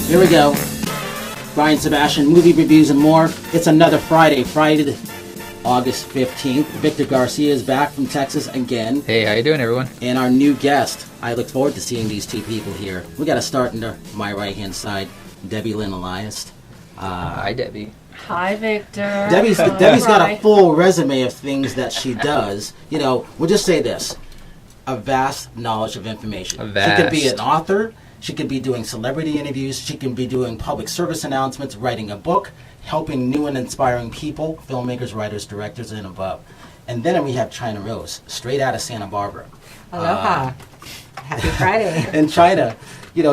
Here we go. Brian Sebastian, movie reviews and more. It's another Friday, August 15th. Victor Garcia is back from Texas again. Hey, how you doing, everyone? And our new guest. I look forward to seeing these two people here. We got to start on my right-hand side, Lynn Elias. Hi, Debbie. Hi, Victor. Debbie's got a full resume of things that she does. You know, we'll just say this. A vast knowledge of information. She could be an author. She could be doing celebrity interviews. She can be doing public service announcements, writing a book, helping new and inspiring people, filmmakers, writers, directors, and above. And then we have China Rose, straight out of Santa Barbara. Aloha. Happy Friday. And China,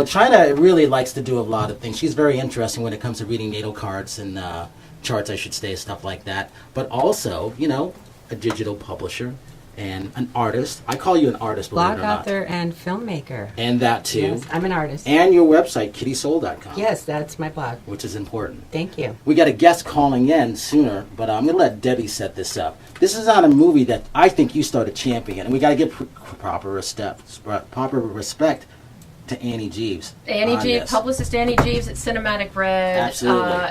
China really likes to do a lot of things. She's very interesting when it comes to reading natal cards and charts, I should say, stuff like that. But also, a digital publisher and an artist. I call you an artist, believe it or not. Blog author and filmmaker. And that too. Yes, I'm an artist. And your website, kittysoul.com. Yes, that's my blog. Which is important. Thank you. We got a guest calling in sooner, but I'm going to let Debbie set this up. This is on a movie that I think you started championing, and we got to give proper respect to Annie Jeeves. Publicist Annie Jeeves at Cinematic Red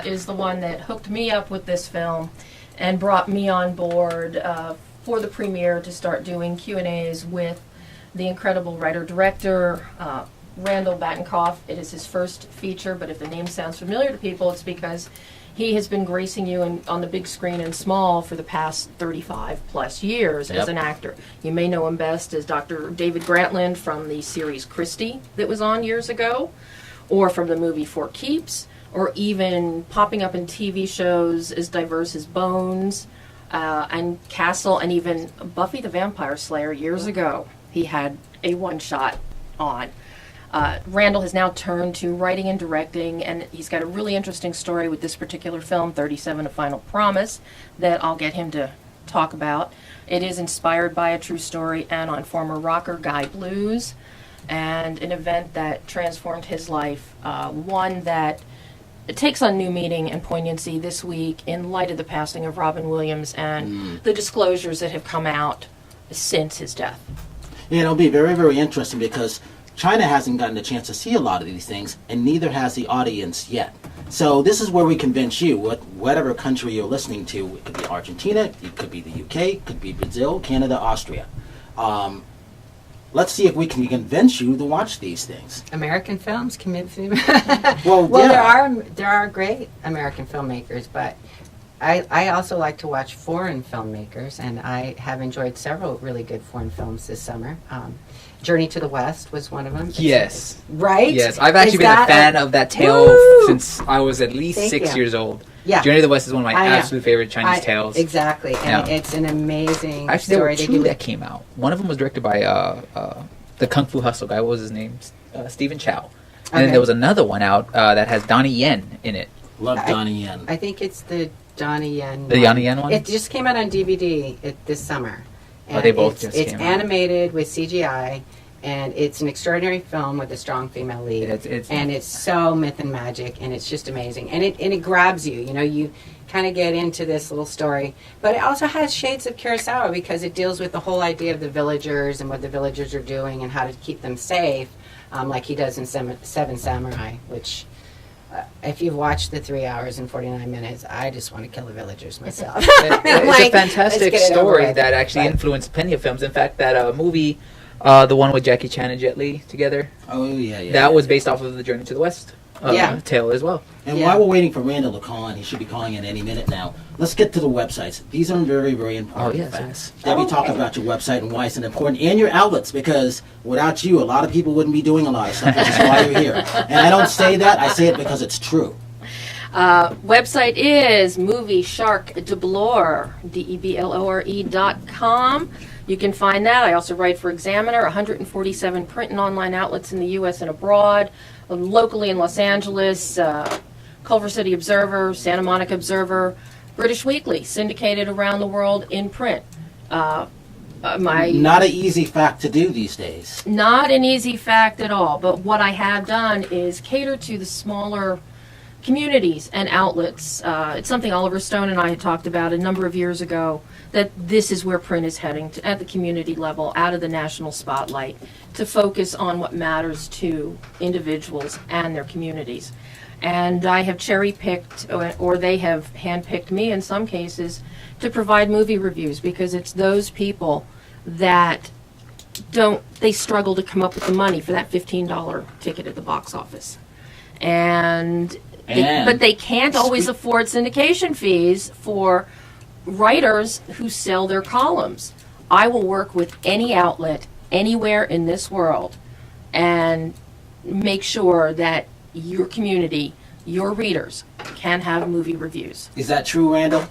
is the one that hooked me up with this film and brought me on board for the premiere to start doing Q&As with the incredible writer-director, Randall. It is his first feature, but if the name sounds familiar to people, it's because he has been gracing you on the big screen and small for the past 35-plus years as an actor. You may know him best as Dr. David Grantland from the series Christie that was on years ago, or from the movie For Keeps, or even popping up in TV shows as diverse as Bones, and Castle, and even Buffy the Vampire Slayer years ago. He had a one-shot on. Randall has now turned to writing and directing, and he's got a really interesting story with this particular film, 37 A Final Promise, that I'll get him to talk about. It is inspired by a true story and on former rocker Guy Blues, and an event that transformed his life, one that it takes on new meaning and poignancy this week in light of the passing of Robin Williams and the disclosures that have come out since his death. Yeah, it'll be very, very interesting because China hasn't gotten a chance to see a lot of these things, and neither has the audience yet. So this is where we convince you, whatever country you're listening to, it could be Argentina, it could be the UK, it could be Brazil, Canada, Austria. Let's see if we can convince you to watch these things. American films convince me. Well, yeah. there are great American filmmakers, but I also like to watch foreign filmmakers, and I have enjoyed several really good foreign films this summer. Journey to the West was one of them. Yes. Right? Yes, I've actually been a fan of that tale since I was at least 6 years old. Yeah. Journey to the West is one of my absolute favorite Chinese tales. Exactly, and it's an amazing story. There were two that came out. One of them was directed by the Kung Fu Hustle guy. What was his name? Stephen Chow. And then there was another one out that has Donnie Yen in it. Love Donnie Yen. I think it's the Donnie Yen. The Donnie Yen one? It just came out on DVD this summer. And they both just came out. It's animated with CGI. And it's an extraordinary film with a strong female lead. It's so myth and magic, and it's just amazing. And it grabs you. You kind of get into this little story. But it also has shades of Kurosawa because it deals with the whole idea of the villagers and what the villagers are doing and how to keep them safe, like he does in Seven Samurai, which... if you've watched the 3 hours and 49 minutes, I just want to kill the villagers myself. It's a fantastic story that actually influenced plenty of films. In fact, that movie... the one with Jackie Chan and Jet Li together. Oh, yeah. That was based off of the Journey to the West tale as well. And while we're waiting for Randall to call in, he should be calling in any minute now. Let's get to the websites. These are very, very important facts. Debbie, talk about your website and why it's important, and your outlets, because without you, a lot of people wouldn't be doing a lot of stuff, which is why you're here. And I don't say that, I say it because it's true. Website is moviesharkdeblore.com. You can find that. I also write for Examiner, 147 print and online outlets in the U.S. and abroad, locally in Los Angeles, Culver City Observer, Santa Monica Observer, British Weekly, syndicated around the world in print. Not an easy fact to do these days. Not an easy fact at all, but what I have done is cater to the smaller communities and outlets. It's something Oliver Stone and I had talked about a number of years ago, that this is where print is heading to, at the community level, out of the national spotlight, to focus on what matters to individuals and their communities. And I have cherry-picked, or they have hand-picked me in some cases, to provide movie reviews, because it's those people that they struggle to come up with the money for that $15 ticket at the box office. But they can't always afford syndication fees for writers who sell their columns. I will work with any outlet anywhere in this world and make sure that your community, your readers, can have movie reviews. Is that true, Randall?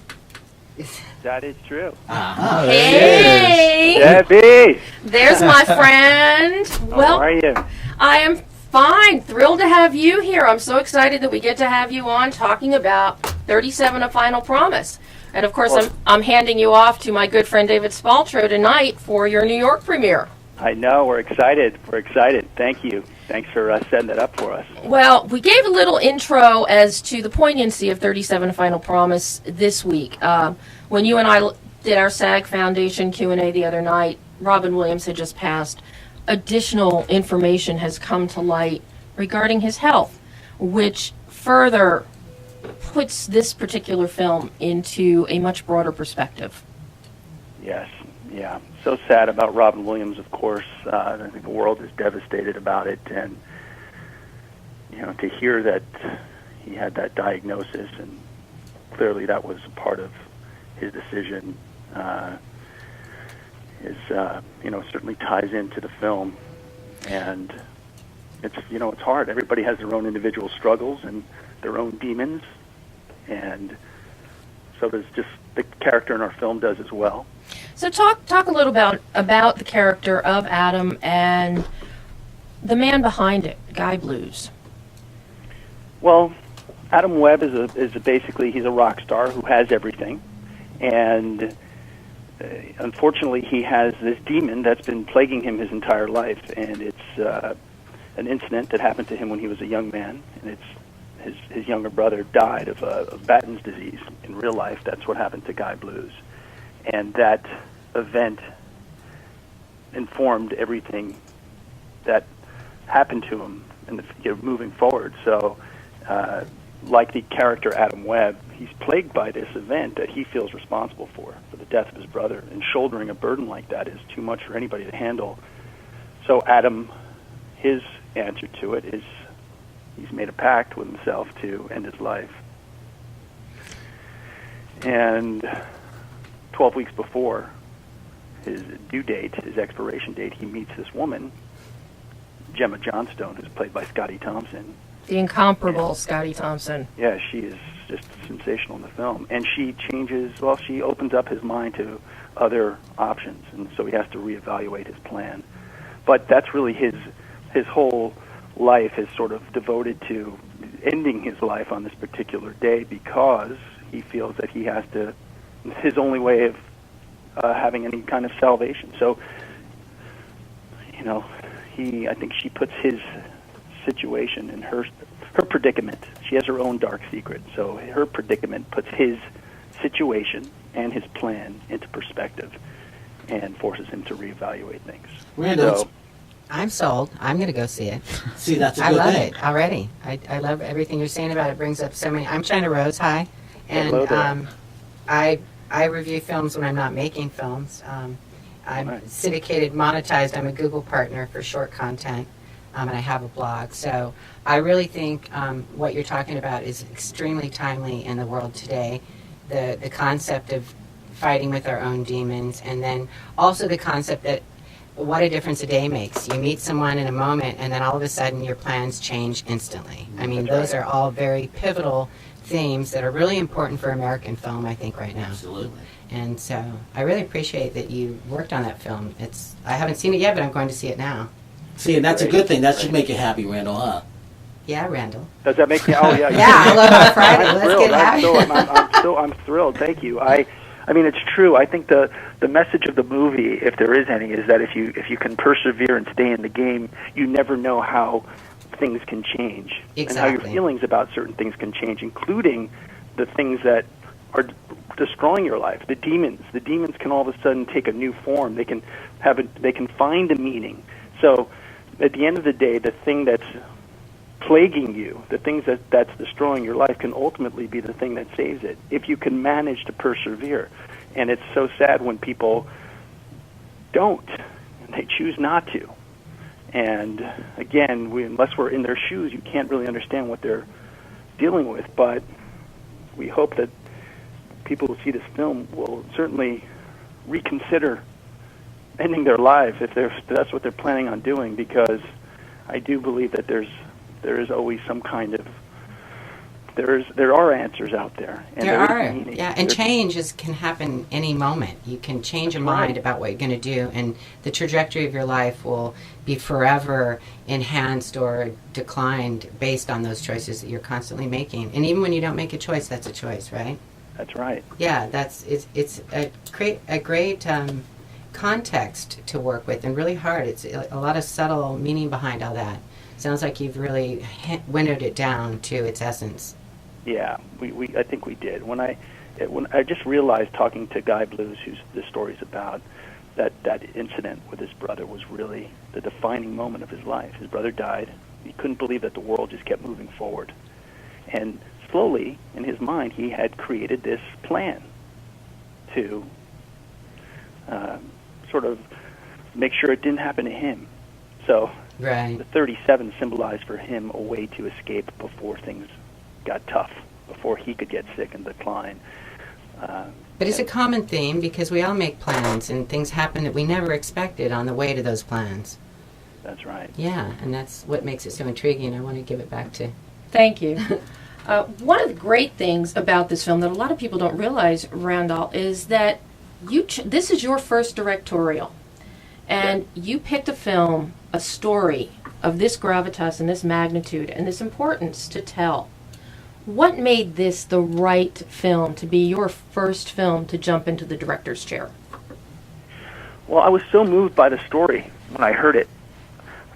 That is true. Uh-huh. Hey! Debbie! There's my friend. Well, how are you? I am fine. Thrilled to have you here. I'm so excited that we get to have you on talking about 37 A Final Promise. And of course, I'm handing you off to my good friend David Spaltro tonight for your New York premiere. I know. We're excited. Thank you. Thanks for setting that up for us. Well, we gave a little intro as to the poignancy of 37 A Final Promise this week. When you and I did our SAG Foundation Q&A the other night, Robin Williams had just passed. Additional information has come to light regarding his health, which further puts this particular film into a much broader perspective. Yes, yeah. So sad about Robin Williams, of course. I think the world is devastated about it, and to hear that he had that diagnosis, and clearly that was a part of his decision, certainly ties into the film, and it's hard. Everybody has their own individual struggles and their own demons, and so there's just the character in our film does as well. So talk a little about the character of Adam and the man behind it, Guy Blues. Well, Adam Webb is basically, he's a rock star who has everything, and unfortunately he has this demon that's been plaguing him his entire life, and it's an incident that happened to him when he was a young man, and it's his younger brother died of Batten's disease in real life. That's what happened to Guy Blues, and that event informed everything that happened to him and moving forward. So like the character Adam Webb, he's plagued by this event that he feels responsible for the death of his brother, and shouldering a burden like that is too much for anybody to handle. So Adam, his answer to it is he's made a pact with himself to end his life. And 12 weeks before his due date, his expiration date, he meets this woman, Gemma Johnstone, who's played by Scotty Thompson. The incomparable Scotty Thompson. Yeah, she is just sensational in the film. And she she opens up his mind to other options, and so he has to reevaluate his plan. But that's really his whole life is sort of devoted to ending his life on this particular day, because he feels that he has to, it's his only way of having any kind of salvation. So, I think she puts his situation and her predicament. She has her own dark secret, so her predicament puts his situation and his plan into perspective and forces him to reevaluate things. Randall, I'm sold. I'm going to go see it. See, that's a good thing. I love it already. I love everything you're saying about it. It brings up so many. I'm China Rose. Hi. And I review films when I'm not making films. I'm syndicated, monetized. I'm a Google partner for short content, and I have a blog. So I really think what you're talking about is extremely timely in the world today. The concept of fighting with our own demons, and then also the concept that what a difference a day makes. You meet someone in a moment, and then all of a sudden your plans change instantly. I mean, those are all very pivotal themes that are really important for American film, I think, right now. Absolutely. And so I really appreciate that you worked on that film. I haven't seen it yet, but I'm going to see it now. See, and that's a good thing. That should make you happy, Randall, huh? Yeah, Randall. Does that make you? Oh, yeah. Yeah, hello on Friday. Let's get happy. I'm thrilled. Thank you. I mean, it's true. I think the message of the movie, if there is any, is that if you can persevere and stay in the game, you never know how things can change. Exactly. And how your feelings about certain things can change, including the things that are destroying your life. The demons can all of a sudden take a new form. They can find a meaning. So at the end of the day, the thing that's plaguing you, the things that's destroying your life, can ultimately be the thing that saves it, if you can manage to persevere. And it's so sad when people don't, and they choose not to. And again, unless we're in their shoes, you can't really understand what they're dealing with. But we hope that people who see this film will certainly reconsider ending their life if that's what they're planning on doing, because I do believe that there is always some kind of there are answers out there. And there are, and change can happen any moment. You can change your mind about what you're going to do, and the trajectory of your life will be forever enhanced or declined based on those choices that you're constantly making. And even when you don't make a choice, that's a choice, right? That's right. Yeah, it's a great context to work with, and really hard. It's a lot of subtle meaning behind all that. Sounds like you've really winnowed it down to its essence. Yeah, I think we did. When I just realized, talking to Guy Blues, who's the story's about, that incident with his brother was really the defining moment of his life. His brother died. He couldn't believe that the world just kept moving forward. And slowly, in his mind, he had created this plan to sort of make sure it didn't happen to him. So the 37 symbolized for him a way to escape before things got tough, before he could get sick and decline. But it's a common theme, because we all make plans and things happen that we never expected on the way to those plans. That's right. Yeah, and that's what makes it so intriguing. I want to give it back to... Thank you. One of the great things about this film that a lot of people don't realize, Randall, is that this is your first directorial. And you picked a film, a story of this gravitas and this magnitude and this importance to tell. What made this the right film to be your first film to jump into the director's chair? Well, I was so moved by the story when I heard it.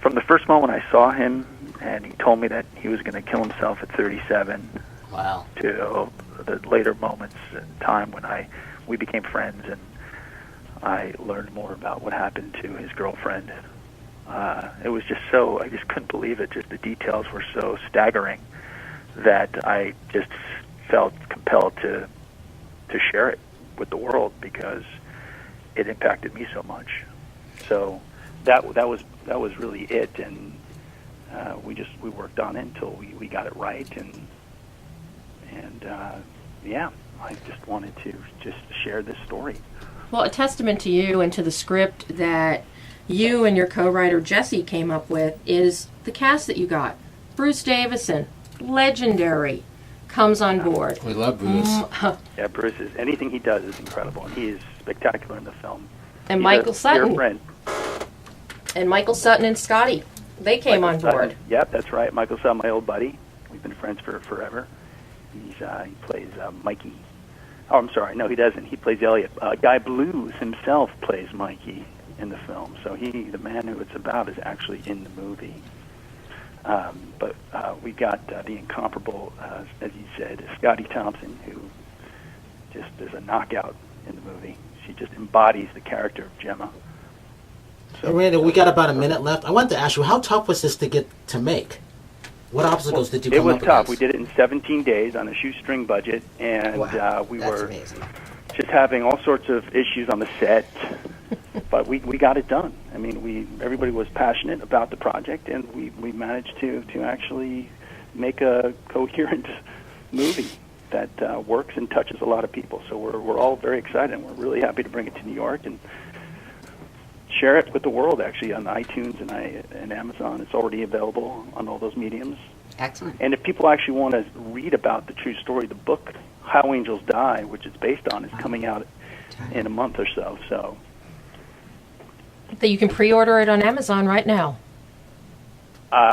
From the first moment I saw him and he told me that he was going to kill himself at 37, wow, to the later moments in time when we became friends and I learned more about what happened to his girlfriend. It was just so, I just couldn't believe it. Just the details were so staggering that I just felt compelled to share it with the world, because it impacted me so much. So that was really it, and we worked on it until we got it right, and I just wanted to just share this story. Well, a testament to you and to the script that you and your co-writer Jesse came up with is the cast that you got. Bruce Davison, legendary, comes on board. We love Bruce. Yeah, Bruce anything he does is incredible, and he is spectacular in the film. And Michael Sutton. Dear friend. And Michael Sutton and Scotty, they came on board. Yep, that's right. Michael Sutton, my old buddy. We've been friends for forever. He plays Mikey. Oh, I'm sorry. No, he doesn't. He plays Elliot. Guy Blues himself plays Mikey in the film. So the man who it's about, is actually in the movie. But we got the incomparable, as you said, Scotty Thompson, who just is a knockout in the movie. She just embodies the character of Gemma. So, Randall, we got about a minute left. I wanted to ask you, how tough was this to make? What obstacles did you come up against? It was tough. We did it in 17 days on a shoestring budget, and we were amazing. Just having all sorts of issues on the set, but we got it done. I mean, everybody was passionate about the project, and we managed to actually make a coherent movie that works and touches a lot of people. So we're all very excited, and we're really happy to bring it to New York and share it with the world, actually, on iTunes and Amazon. It's already available on all those mediums. Excellent. And if people actually want to read about the true story, the book, How Angels Die, which it's based on, is coming out in a month or so. So that you can pre-order it on Amazon right now.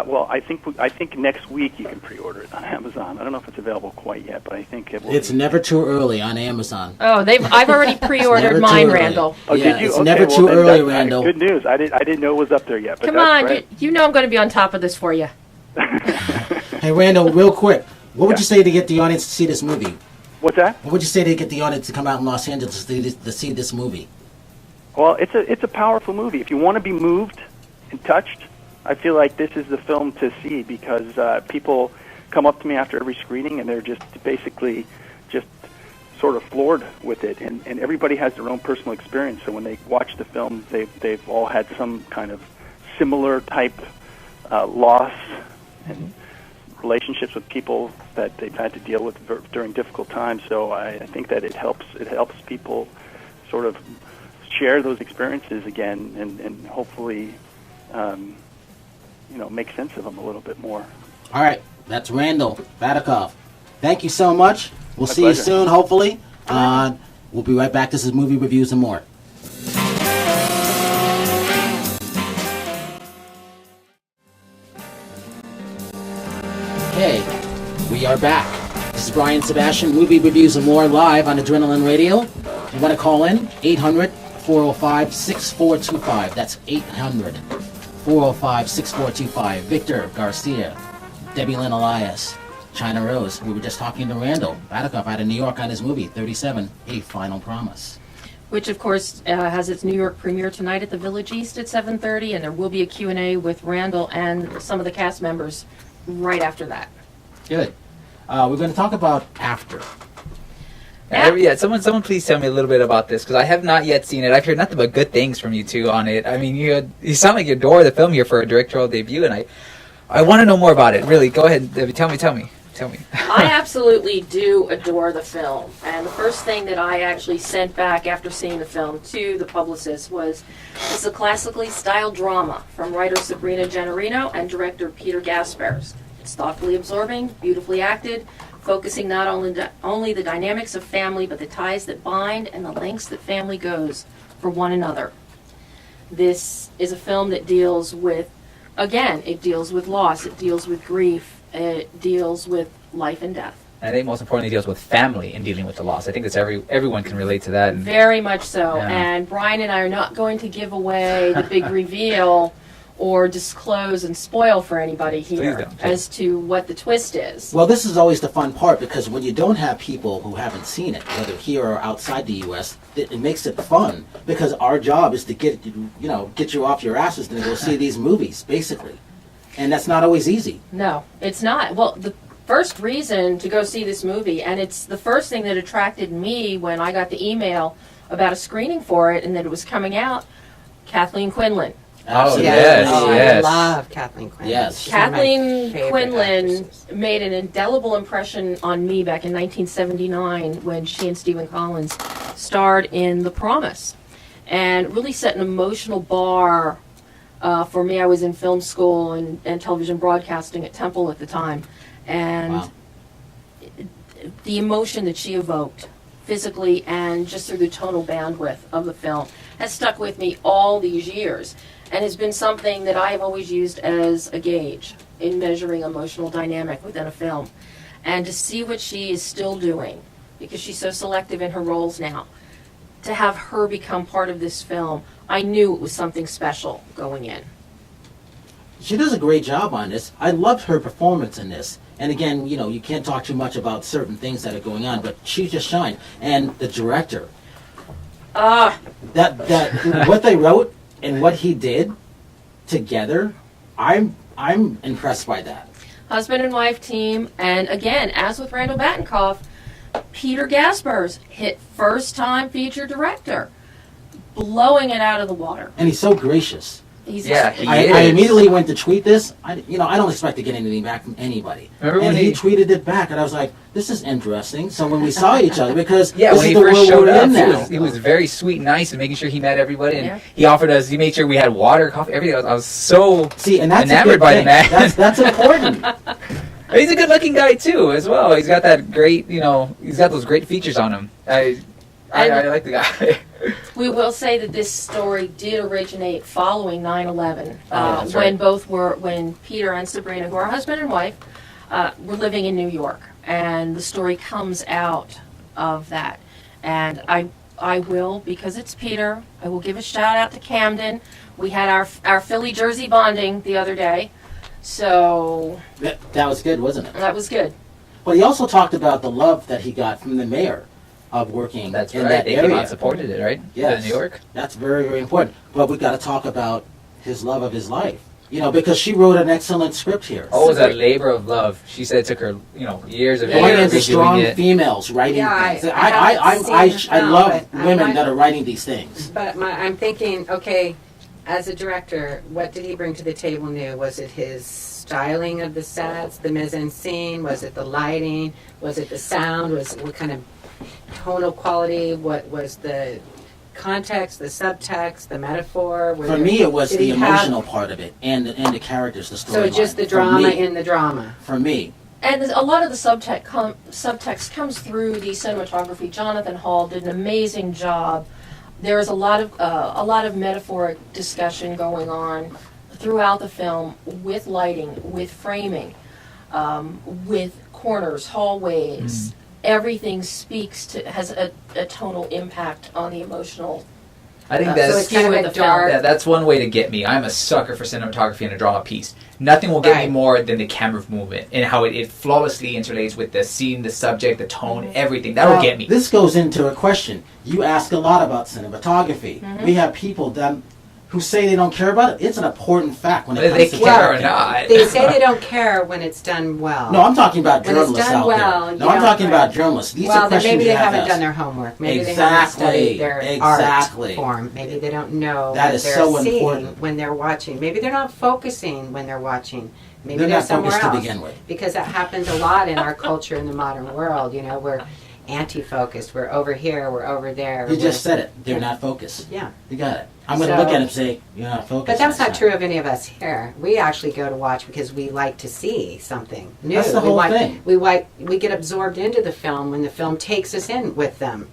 Well, I think next week you can pre-order it on Amazon. I don't know if it's available quite yet, but I think it will. It's never too early on Amazon. Oh, I've already pre-ordered mine, Randall. Oh, yeah, did you? It's okay, never too early, Randall. Good news. I didn't know it was up there yet. But Come that's on, great. you know I'm going to be on top of this for you. Hey, Randall, real quick, what would you say to get the audience to see this movie? What's that? What would you say to get the audience to come out in Los Angeles to see this movie? Well, it's a powerful movie. If you want to be moved and touched, I feel like this is the film to see, because people come up to me after every screening and they're just basically just sort of floored with it. And everybody has their own personal experience. So when they watch the film, they've all had some kind of similar type loss and relationships with people that they've had to deal with during difficult times. So I think that it helps people sort of share those experiences again and hopefully make sense of them a little bit more. All right, that's Randall Bati. Thank you so much. We'll see you soon, hopefully. We'll be right back. This is Movie Reviews and More. Okay, we are back. This is Brian Sebastian, Movie Reviews and More, live on Adrenaline Radio. If you want to call in, 800-405-6425. That's 800-405-6425. Victor Garcia, Debbie Lynn Elias, China Rose. We were just talking to Randall Bati out of New York on his movie, 37, A Final Promise. Which, of course, has its New York premiere tonight at the Village East at 7:30, and there will be a Q&A with Randall and some of the cast members right after that. Good. We're going to talk about After. Yeah, someone please tell me a little bit about this, because I have not yet seen it. I've heard nothing but good things from you two on it. I mean, you sound like you adore the film here for a directorial debut, and I want to know more about it. Really, go ahead, Debbie. Tell me. I absolutely do adore the film, and the first thing that I actually sent back after seeing the film to the publicist was, it's a classically styled drama from writer Sabrina Gennarino and director Peter Gaspers. It's thoughtfully absorbing, beautifully acted, focusing not only the dynamics of family, but the ties that bind and the lengths that family goes for one another. This is a film that deals with, again, it deals with loss, it deals with grief, it deals with life and death. And I think most importantly, it deals with family and dealing with the loss. I think that's everyone can relate to that. Very much so. Yeah. And Brian and I are not going to give away the big reveal or disclose and spoil for anybody here as to what the twist is. Well, this is always the fun part, because when you don't have people who haven't seen it, whether here or outside the U.S., it makes it fun, because our job is to get you off your asses and go see these movies, basically. And that's not always easy. No, it's not. Well, the first reason to go see this movie, and it's the first thing that attracted me when I got the email about a screening for it and that it was coming out, Kathleen Quinlan. Oh, yes. I love Kathleen Quinlan. Yes. Kathleen Quinlan made an indelible impression on me back in 1979 when she and Stephen Collins starred in The Promise, and really set an emotional bar for me. I was in film school and television broadcasting at Temple at the time, and the emotion that she evoked physically and just through the tonal bandwidth of the film has stuck with me all these years, and has been something that I have always used as a gauge in measuring emotional dynamic within a film. And to see what she is still doing, because she's so selective in her roles now, to have her become part of this film, I knew it was something special going in. She does a great job on this. I loved her performance in this. And again, you can't talk too much about certain things that are going on, but she just shined. And the director, that what they wrote and what he did together, I'm impressed by that. Husband and wife team, and again, as with Randall Bati, Peter Gaspers hit first-time feature director, blowing it out of the water. And he's so gracious. I immediately went to tweet this. I don't expect to get anything back from anybody. And he tweeted it back, and I was like, this is interesting. So when we saw each other, because this when is he the first world showed we're up, in now. he was very sweet and nice, and making sure he met everybody. And he made sure we had water, coffee, everything. I was so enamored by the man. That's important. He's a good-looking guy too, as well. He's got that great, he's got those great features on him. I like the guy. We will say that this story did originate following 9/11, when Peter and Sabrina, who are husband and wife, were living in New York, and the story comes out of that. And I will, because it's Peter, I will give a shout out to Camden. We had our Philly Jersey bonding the other day. So that was good, wasn't it? that was good. But he also talked about the love that he got from the mayor of working That's in right. that They area. came out and supported it, right? Yes. In New York. That's very, very important. But we got to talk about his love of his life. You know, because she wrote an excellent script here. Oh, it was a labor of love. She said it took her, years of Going into years strong doing it. females writing Yeah, things. I I love but I women might- that are writing these things. But I'm thinking, okay, as a director, what did he bring to the table new? Was it his styling of the sets, the mise-en-scene? Was it the lighting? Was it the sound? What kind of tonal quality? What was the context, the subtext, the metaphor? For me, it was the emotional part of it and the characters, the storyline. So just the drama in the drama. For me. And a lot of the subtext comes through the cinematography. Jonathan Hall did an amazing job. There is a lot of metaphoric discussion going on throughout the film with lighting, with framing, with corners, hallways. Everything has a tonal impact on the emotional. I think So that's it's kind of a dark. that's one way to get me. I'm a sucker for cinematography in a drama piece. Nothing will get me Right. more than the camera movement and how it flawlessly interlates with the scene, the subject, the tone, everything. That'll get me. This goes into a question. You ask a lot about cinematography. We have people who say they don't care about it. It's an important fact when it Whether comes they to care or directing. not. They say they don't care when it's done well. No, I'm talking about When it's journalists done out well, there. you No, I'm don't- talking about journalists. These Well, are then questions maybe you they have haven't to done ask. their homework. Maybe they Exactly. haven't studied their Exactly. art form. Maybe they don't know That what is they're so seeing important. when they're watching. Maybe they're not focusing when they're watching. Maybe They're they're not somewhere focused to else. begin with. Because that happens a lot in our culture in the modern world. We're anti-focused. We're over here. We're over there. You just we're- said it. They're not focused. Yeah. You got it. I'm going to So- look at it and say, you're not focused. But that's not That's true of any of us here. We actually go to watch because we like to see something new. That's the whole we thing. We get absorbed into the film when the film takes us in with them.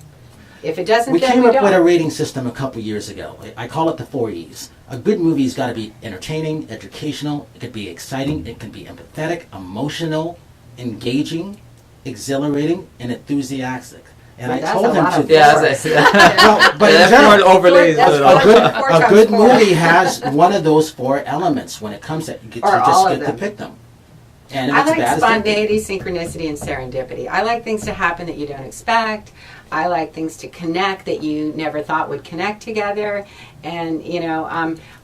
If it doesn't, We then came we up don't. with a rating system a couple years ago. I call it the 4 E's. A good movie's got to be entertaining, educational, it could be exciting, it can be empathetic, emotional, engaging, exhilarating, and enthusiastic. And Well, I that's told a him lot to... of Yeah, words. Well, but in that's general, more overlays. That's than four- all. four a times good four. movie has one of those 4 elements when it comes to you Or just all of get to them. pick them. And if I it's like bad, it's spontaneity, synchronicity, and serendipity. I like things to happen that you don't expect. I like things to connect that you never thought would connect together. And,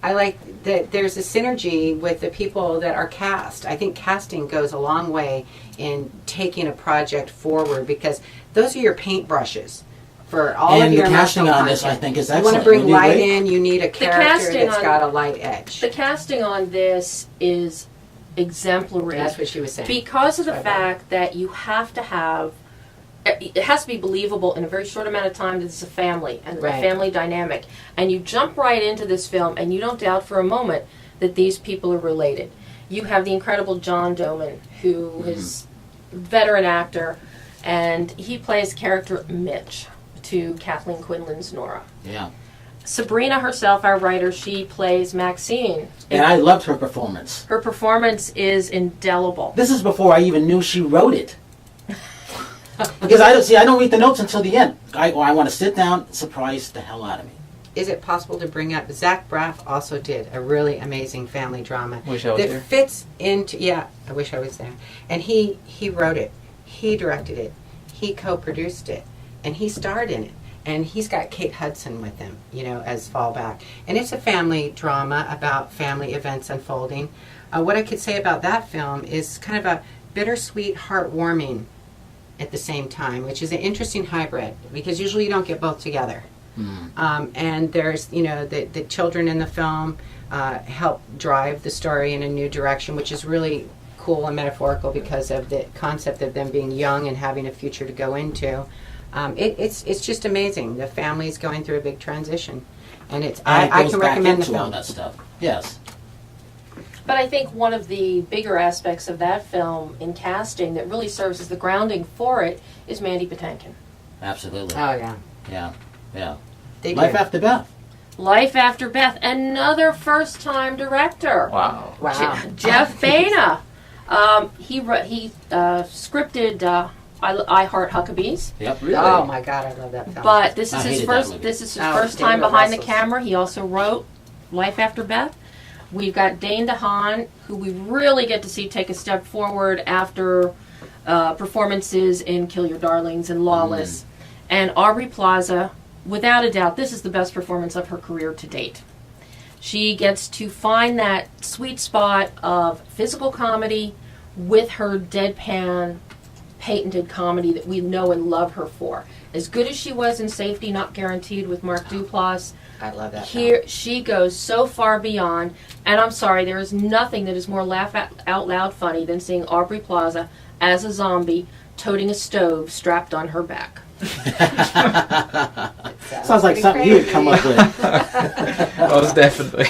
I like that there's a synergy with the people that are cast. I think casting goes a long way in taking a project forward because those are your paintbrushes for all And of your the casting emotional on this, content. I think, is You want excellent. to bring Wouldn't you light agree? in, you need a character casting that's on- got a light edge. The casting on this is exemplary. That's what she was saying. Because of the Sorry. fact that you have to have, it has to be believable in a very short amount of time that it's a family and Right. a family dynamic. And you jump right into this film and you don't doubt for a moment that these people are related. You have the incredible John Doman, who is a veteran actor, and he plays character Mitch to Kathleen Quinlan's Nora. Yeah. Sabrina herself, our writer, she plays Maxine. And I loved her performance. Her performance is indelible. This is before I even knew she wrote it. Because I don't read the notes until the end. I want to sit down, surprise the hell out of me. Is it possible to bring up Zach Braff also did a really amazing family drama Wish I was that there. fits into I wish I was there. And he wrote it, he directed it, he co-produced it, and he starred in it. And he's got Kate Hudson with him, as fallback. And it's a family drama about family events unfolding. What I could say about that film is kind of a bittersweet, heartwarming at the same time, which is an interesting hybrid because usually you don't get both together. And there's, the children in the film help drive the story in a new direction, which is really cool and metaphorical because of the concept of them being young and having a future to go into. It's just amazing. The family's going through a big transition, and I goes can back recommend the into all film. that stuff. Yes. But I think one of the bigger aspects of that film in casting that really serves as the grounding for it is Mandy Patinkin. Absolutely. Oh yeah, Yeah. they Life do. After Beth. Life After Beth, another first-time director. Wow. Wow. Jeff Baina. He scripted I Heart Huckabees. Yep. Oh my God, I love that film. But this I is his hated that first. movie. This is his Oh, first time David behind the Russell's. camera. He also wrote Life After Beth. We've got Dane DeHaan, who we really get to see take a step forward after performances in Kill Your Darlings and Lawless. And Aubrey Plaza, without a doubt, this is the best performance of her career to date. She gets to find that sweet spot of physical comedy with her deadpan, patented comedy that we know and love her for. As good as she was in Safety Not Guaranteed with Mark Duplass, I love that. here she goes so far beyond. And I'm sorry, there is nothing that is more laugh out loud funny than seeing Aubrey Plaza as a zombie toting a stove strapped on her back. Sounds like something you would come up with. Most definitely.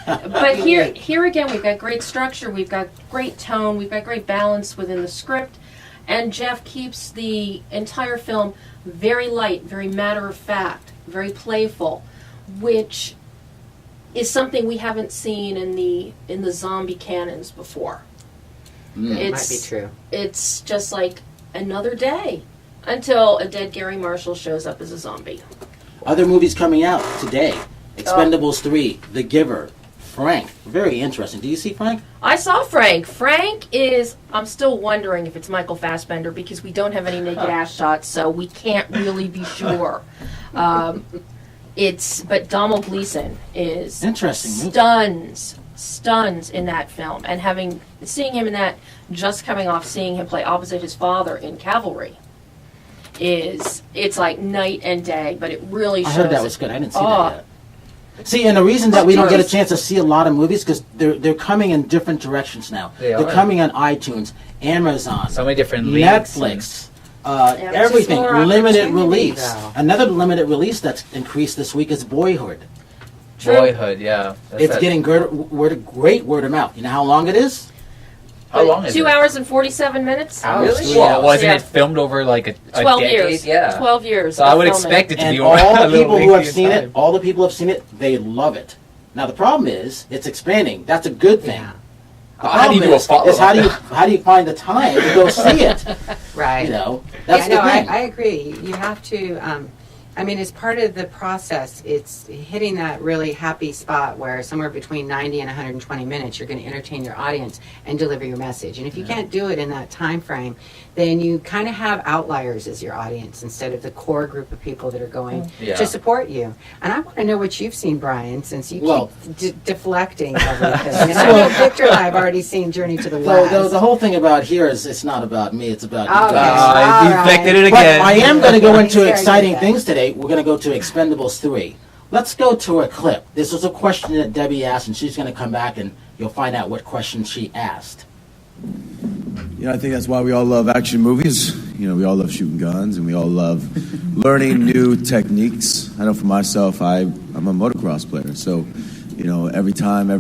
But here again, we've got great structure, we've got great tone, we've got great balance within the script, and Jeff keeps the entire film very light, very matter of fact, very playful, which is something we haven't seen in the zombie canons before. It might be true. It's just like another day until a dead Gary Marshall shows up as a zombie. Other movies coming out today: Expendables 3, The Giver, Frank. Very interesting. Do you see Frank? I saw Frank. Frank is, I'm still wondering if it's Michael Fassbender because we don't have any naked ass shots, so we can't really be sure. But Donald Gleason is Interesting. stuns in that film, and seeing him in that, just coming off seeing him play opposite his father in Cavalry, it's like night and day. But it really shows. I heard that was good. I didn't see that yet. See, and the reason that we don't get a chance to see a lot of movies because they're coming in different directions now. They're coming on iTunes, Amazon, So many different Netflix, everything. Limited release. Though. Another limited release that's increased this week is Boyhood. Boyhood, yeah. It's getting great word of mouth. You know how long it is? How long is 2 it? hours and 47 minutes. Really? Yeah. Wasn't it filmed over like a 12 decade? years. Yeah. 12 years. So I would of filming. expect it to And be all a the little people who have lengthy seen time. it, all the people who have seen it, they love it. Now the problem is, it's expanding. That's a good thing. Yeah. The How do you problem do a follow-up? is how do you find the time to go see it? Right. You know, that's yeah, the thing. I agree. You have to. As part of the process, it's hitting that really happy spot where somewhere between 90 and 120 minutes, you're going to entertain your audience and deliver your message. And if you can't do it in that time frame, then you kind of have outliers as your audience instead of the core group of people that are going to support you. And I want to know what you've seen, Brian, since you keep deflecting everything. And I know Victor and I have already seen Journey to the West. The whole thing about here is it's not about me, it's about you Okay. guys. I deflected it But again. I am going to go into Very exciting good. things today. We're going to go to Expendables 3. Let's go to a clip. This was a question that Debbie asked, and she's going to come back and you'll find out what question she asked. You know, I think that's why we all love action movies. You know, we all love shooting guns, and we all love learning new techniques. I know for myself, I'm a motocross player, so, you know, every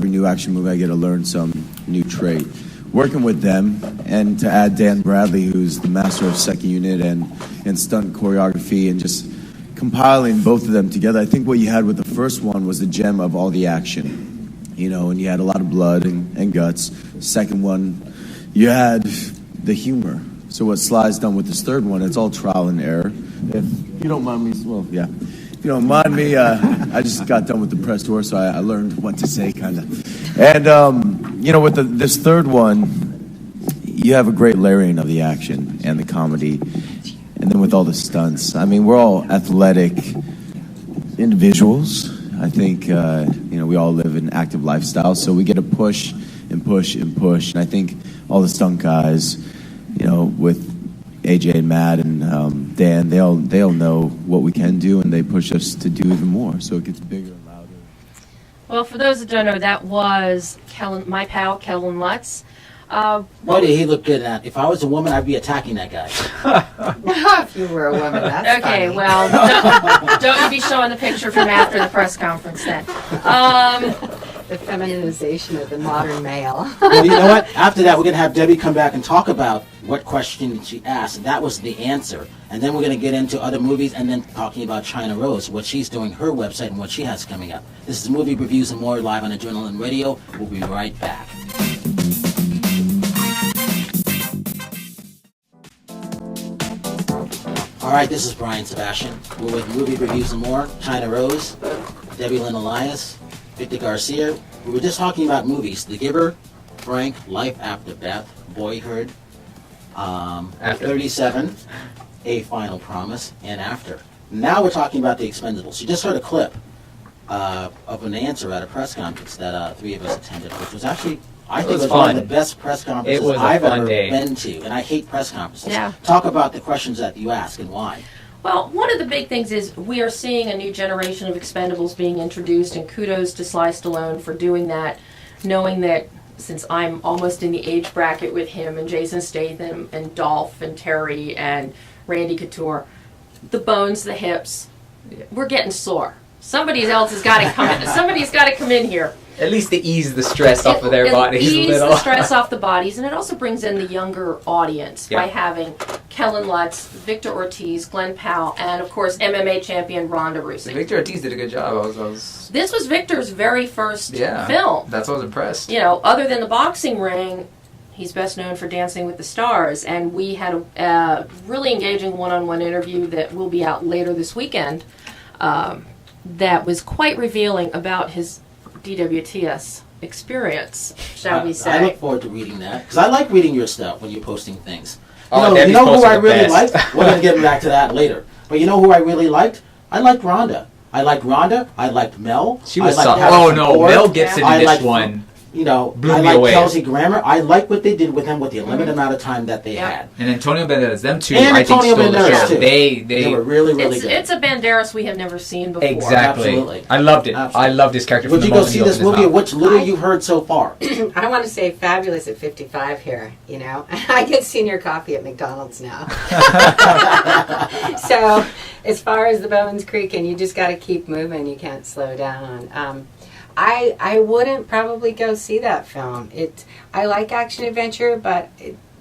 new action movie, I get to learn some new trait. Working with them, and to add Dan Bradley, who's the master of second unit and stunt choreography, and just compiling both of them together. I think what you had with the first one was the gem of all the action, you know, and you had a lot of blood and guts. Second one, you had the humor. So what Sly's done with this third one, it's all trial and error. If you don't mind me, well, yeah. If you don't mind me, I just got done with the press tour, so I learned what to say, kind of. And, you know, with this third one, you have a great layering of the action and the comedy. And then with all the stunts, I mean, we're all athletic individuals. I think, you know, we all live an active lifestyle, so we get to push and push and push. And I think all the stunt guys, you know, with AJ and Matt and Dan, they all know what we can do, and they push us to do even more. So it gets bigger and louder. Well, for those that don't know, that was my pal, Kellen Lutz. Boy, did he look good at that. If I was a woman, I'd be attacking that guy. If you were a woman, that's Okay, funny. well, don't be showing the picture from after the press conference then. The feminization of the modern male. Well, you know what? After that, we're going to have Debbie come back and talk about what question she asked. And that was the answer. And then we're going to get into other movies and then talking about China Rose, what she's doing, her website, and what she has coming up. This is Movie Reviews and More live on Adrenaline Radio. We'll be right back. All right, this is Brian Sebastian. We're with Movie Reviews and More, China Rose, Debbie Lynn Elias, Victor Garcia, We were just talking about movies. The Giver, Frank, Life After Death, Boyhood, After. 37, A Final Promise, and After. Now we're talking about The Expendables. You just heard a clip of an answer at a press conference that three of us attended, which was actually, I think, was one of the best press conferences I've ever been to. And I hate press conferences. Yeah. Talk about the questions that you ask and why. Well, one of the big things is we are seeing a new generation of Expendables being introduced, and kudos to Sly Stallone for doing that, knowing that since I'm almost in the age bracket with him and Jason Statham and Dolph and Terry and Randy Couture, the bones, the hips, we're getting sore. Somebody else has got to come in. Somebody's got to come in here. At least to ease the stress off of their bodies a Ease little. the stress off the bodies, and it also brings in the younger audience by Yeah. having Kellen Lutz, Victor Ortiz, Glenn Powell, and of course MMA champion Ronda Rousey. Victor Ortiz did a good job. I was This was Victor's very first yeah, film. That's why I was impressed. You know, other than the boxing ring, he's best known for Dancing with the Stars, and we had a really engaging one-on-one interview that will be out later this weekend that was quite revealing about his DWTS experience, shall we say. I look forward to reading that, because I like reading your stuff when you're posting things. Debbie's you know who posting I the really best. liked? We're going to get back to that later. But you know who I really liked? I liked Rhonda. I liked Mel. She was I liked solid. Harrison Oh no, Ford. Mel Gibson I in this liked, one. You know, Blew I me like away. Kelsey Grammer. I like what they did with him with the limited amount of time that they had. And Antonio Banderas, them two, And I think Antonio stole the Banderas, show. too. They were really, really good. It's a Banderas we have never seen before. Exactly. Absolutely. I loved it. Absolutely. I loved his character. Would from you the go moment see he this opened his movie, or mouth. which little you've heard so far? I want to say fabulous at 55 here, you know. I get senior coffee at McDonald's now. So as far as the bones creaking, you just got to keep moving. You can't slow down. I wouldn't probably go see that film. I like action adventure, but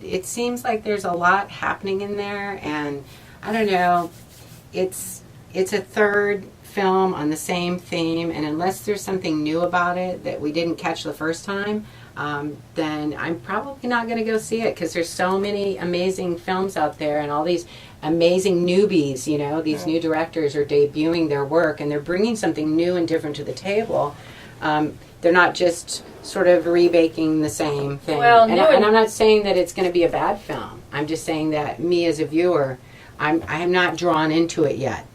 it seems like there's a lot happening in there, and I don't know. It's a third film on the same theme, and unless there's something new about it that we didn't catch the first time, then I'm probably not going to go see it, because there's so many amazing films out there and all these amazing newbies, you know, these new directors are debuting their work, and they're bringing something new and different to the table. They're not just sort of rebaking the same thing. Well, and I'm not saying that it's going to be a bad film. I'm just saying that me as a viewer, I'm not drawn into it yet.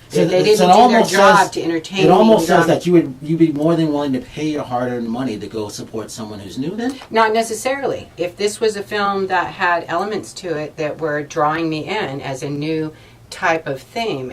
So they it didn't do their almost job says- to entertain It almost me. says that you'd be more than willing to pay your hard-earned money to go support someone who's new. Then Not necessarily. If this was a film that had elements to it that were drawing me in as a new type of theme,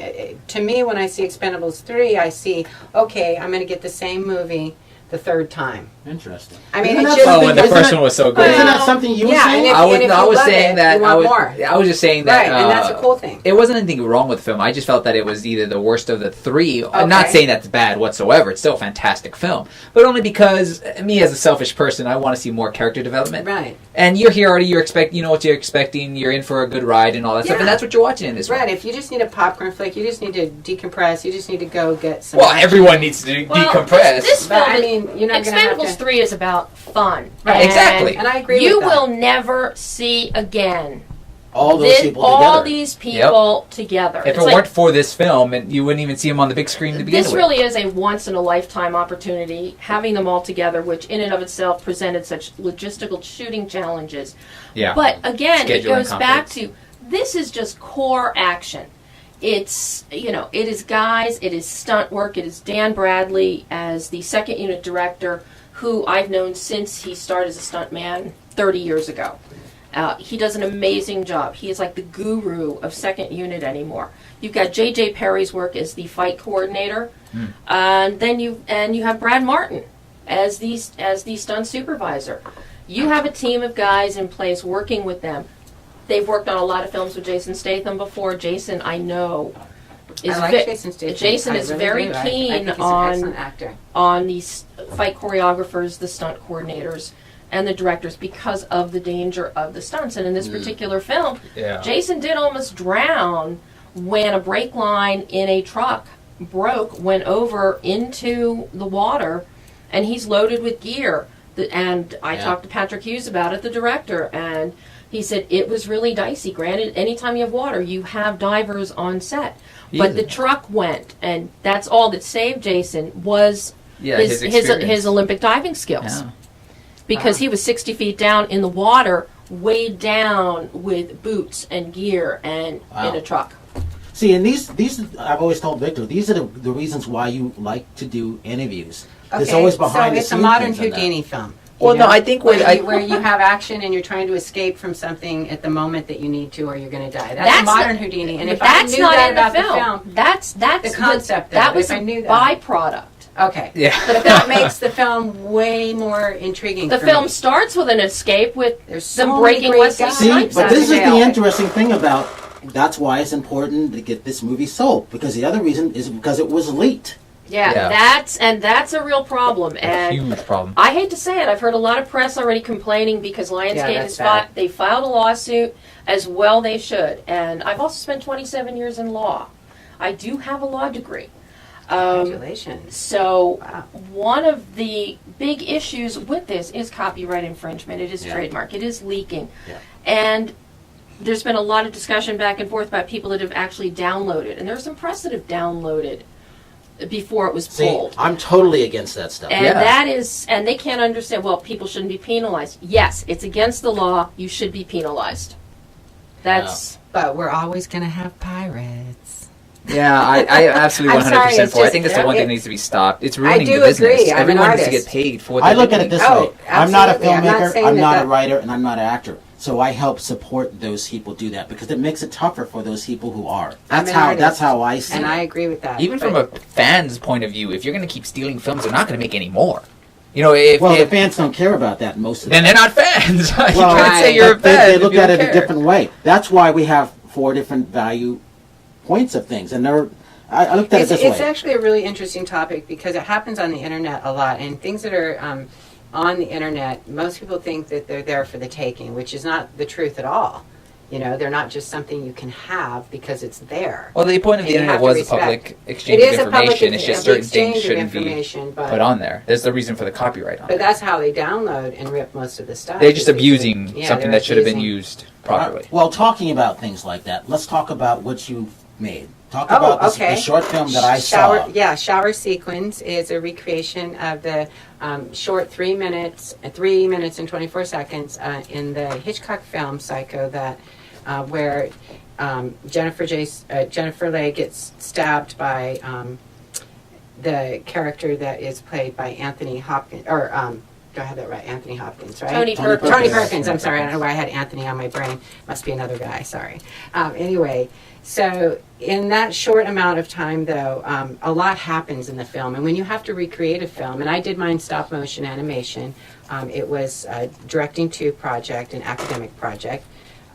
to me, when I see Expendables 3, I see, okay, I'm going to get the same movie the third time. interesting. I mean, Isn't it's that just something- Oh, and the isn't first that- one was so Isn't good. that something you were Yeah, saying? and if- I was you saying love it, that you want more. I was just saying that Right, and that's a cool thing. It wasn't anything wrong with the film. I just felt that it was either the worst of the three. I'm Okay. not saying that's bad whatsoever. It's still a fantastic film, but only because me as a selfish person, I want to see more character development. Right. And you're here already. You know what you're expecting. You're in for a good ride and all that stuff, Yeah. and that's what you're watching in this Right, one. if you just need a popcorn flick, you just need to decompress, you just need to go get some... Well, everyone needs to Well, decompress. This But, film, I mean, you're not gonna have Expendables to- 3 is about fun. Right. Exactly. And I agree You with that. will never see again All those people together. all these people together. If It's it like- weren't for this film, and you wouldn't even see them on the big screen to begin This with. really is a once-in-a-lifetime opportunity, having them all together, which in and of itself presented such logistical shooting challenges. Yeah. But again, it Scheduling goes back conflicts. to, this is just core action. It's, you know, it is guys, it is stunt work, it is Dan Bradley as the second unit director, who I've known since he started as a stuntman 30 years ago. He does an amazing job. He is like the guru of second unit anymore. You've got J.J. Perry's work as the fight coordinator, and then you have Brad Martin as the stunt supervisor. You have a team of guys in place working with them. They've worked on a lot of films with Jason Statham before. Jason, I know, is I like Jason Statham. Jason I is really very do. I keen think he's an on excellent actor. these fight choreographers, the stunt coordinators, and the directors because of the danger of the stunts. And in this particular film, Yeah. Jason did almost drown when a brake line in a truck went over into the water, and he's loaded with gear. And I talked to Patrick Hughes about it, the director, and he said it was really dicey. Granted, anytime you have water, you have divers on set. But the truck went, and that's all that saved Jason was his Olympic diving skills. Yeah. Because he was 60 feet down in the water, weighed down with boots and gear and in a truck. See, and these I've always told Victor, these are the reasons why you like to do interviews. Okay, There's always behind the scenes. So it's a modern Houdini film. Well, no, I think where you have action and you're trying to escape from something at the moment that you need to, or you're going to die. That's a modern Houdini. And if I knew that about the film, that's the concept. That was a byproduct. Okay. Yeah. But that makes the film way more intriguing. The film starts with an escape with them breaking Wesley Snipes. But this is the interesting thing about. That's why it's important to get this movie sold, because the other reason is because it was leaked. Yeah. That's a real problem. And a huge problem. I hate to say it, I've heard a lot of press already complaining because Lionsgate they filed a lawsuit, as well they should. And I've also spent 27 years in law. I do have a law degree. Congratulations. So one of the big issues with this is copyright infringement. It is trademark. It is leaking. Yeah. And there's been a lot of discussion back and forth about people that have actually downloaded. And there's some press that have downloaded before it was pulled. I'm totally against that stuff. And that is, and they can't understand, well, people shouldn't be penalized. Yes, it's against the law. You should be penalized. That's... But we're always going to have pirates. Yeah, I absolutely 100% for it. I think that's the one thing that needs to be stopped. It's ruining the business. Agree. Everyone needs to get paid for that. I look at it this way. I'm not a filmmaker, I'm not a writer, and I'm not an actor. So I help support those people do that because it makes it tougher for those people who are. That's how I see it. And I agree with that. Even from a fan's point of view, if you're going to keep stealing films, they're not going to make any more. You know, the fans don't care about that most of the time. Then they're not fans. You can't say you're a fan. They look at it a different way. That's why we have 4 different value points of things, and I looked at it this way. It's actually a really interesting topic because it happens on the internet a lot, and things that are on the internet, most people think that they're there for the taking, which is not the truth at all. You know, they're not just something you can have because it's there. Well, the point of the internet was a public exchange of information. It's just certain things shouldn't be put on there. There's the reason for the copyright on it. But that's how they download and rip most of the stuff. They're just abusing something that should have been used properly. Well, talking about things like that, let's talk about what you've made. Talk about the short film that I saw. Yeah, Shower Sequence is a recreation of the short 3 minutes and 24 seconds in the Hitchcock film Psycho, that where Jennifer Leigh gets stabbed by the character that is played by Anthony Hopkins, or do I have that right? Anthony Hopkins, right? Tony Perkins. Tony Perkins. I'm sorry, I don't know why I had Anthony on my brain. Must be another guy. Sorry. Anyway. So in that short amount of time, though, a lot happens in the film. And when you have to recreate a film, and I did mine stop motion animation, it was a directing to project, an academic project.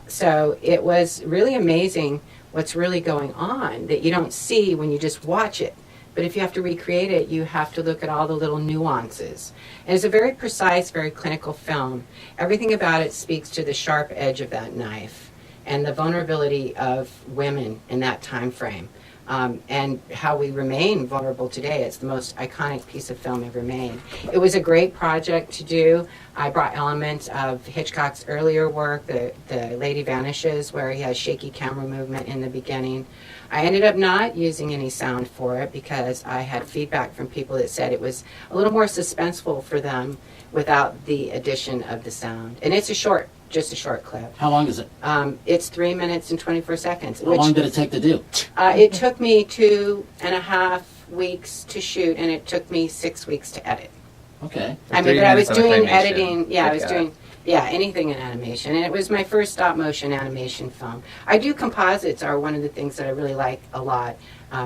So it was really amazing what's really going on that you don't see when you just watch it. But if you have to recreate it, you have to look at all the little nuances. And it's a very precise, very clinical film. Everything about it speaks to the sharp edge of that knife and the vulnerability of women in that time frame, and how we remain vulnerable today. It's the most iconic piece of film ever made. It was a great project to do. I brought elements of Hitchcock's earlier work, The Lady Vanishes, where he has shaky camera movement in the beginning. I ended up not using any sound for it because I had feedback from people that said it was a little more suspenseful for them without the addition of the sound. And it's just a short clip. How long is it? It's 3 minutes and 24 seconds. How long did it take to do? It took me 2.5 weeks to shoot, and it took me 6 weeks to edit. Okay. I mean, but I was doing editing. Yeah, I was doing anything in animation, and it was my first stop motion animation film. I do composites are one of the things that I really like a lot.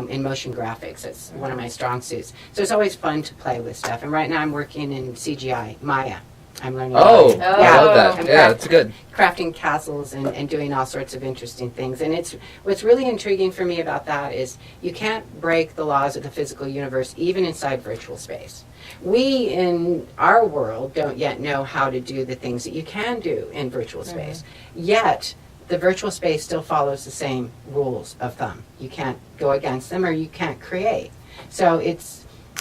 In motion graphics, it's one of my strong suits. So it's always fun to play with stuff. And right now I'm working in CGI, Maya. I'm learning. I love that. Yeah, that's good. Crafting castles and doing all sorts of interesting things. And it's what's really intriguing for me about that is you can't break the laws of the physical universe even inside virtual space. We in our world don't yet know how to do the things that you can do in virtual space. Yet the virtual space still follows the same rules of thumb. You can't go against them, or you can't create. So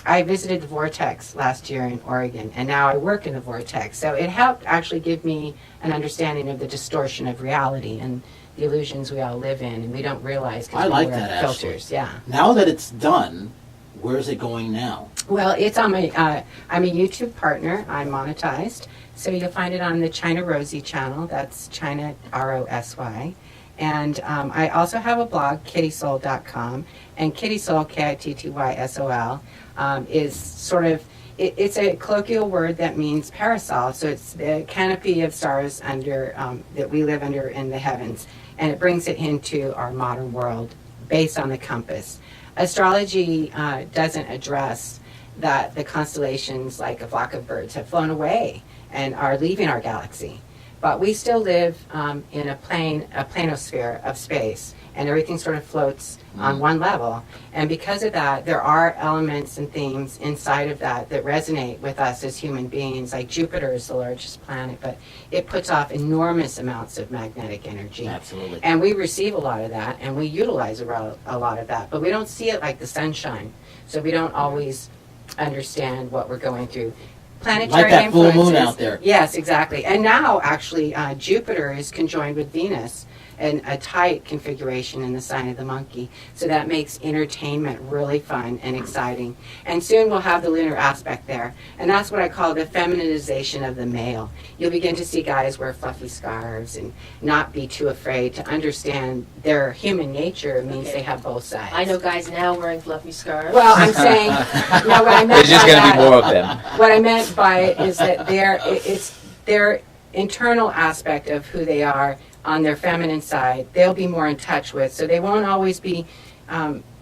I visited the Vortex last year in Oregon, and now I work in the Vortex. So it helped actually give me an understanding of the distortion of reality and the illusions we all live in, and we don't realize because we wear filters. Actually. Yeah. Now that it's done, where's it going now? Well, it's on my, I'm a YouTube partner. I'm monetized. So you'll find it on the China Rosie channel. That's China ROSY. And I also have a blog, kittysoul.com. And kittysoul, KITTYSOL, is sort of, it's a colloquial word that means parasol. So it's the canopy of stars under that we live under in the heavens. And it brings it into our modern world based on the compass. Astrology doesn't address that the constellations, like a flock of birds, have flown away and are leaving our galaxy. But we still live in a planosphere of space, and everything sort of floats on one level. And because of that, there are elements and themes inside of that resonate with us as human beings. Like Jupiter is the largest planet, but it puts off enormous amounts of magnetic energy. Absolutely. And we receive a lot of that, and we utilize a lot of that. But we don't see it like the sunshine, so we don't always understand what we're going through. Planetary like that full influences. moon out there. Yes, exactly. And now, actually, Jupiter is conjoined with Venus in a tight configuration in the sign of the monkey. So that makes entertainment really fun and exciting. And soon we'll have the lunar aspect there. And that's what I call the feminization of the male. You'll begin to see guys wear fluffy scarves and not be too afraid to understand their human nature means they have both sides. I know guys now wearing fluffy scarves. Well, I'm saying, no, what I meant There's just by going to be that- more of them. What I meant by it is that it's their internal aspect of who they are on their feminine side, they'll be more in touch with. So they won't always be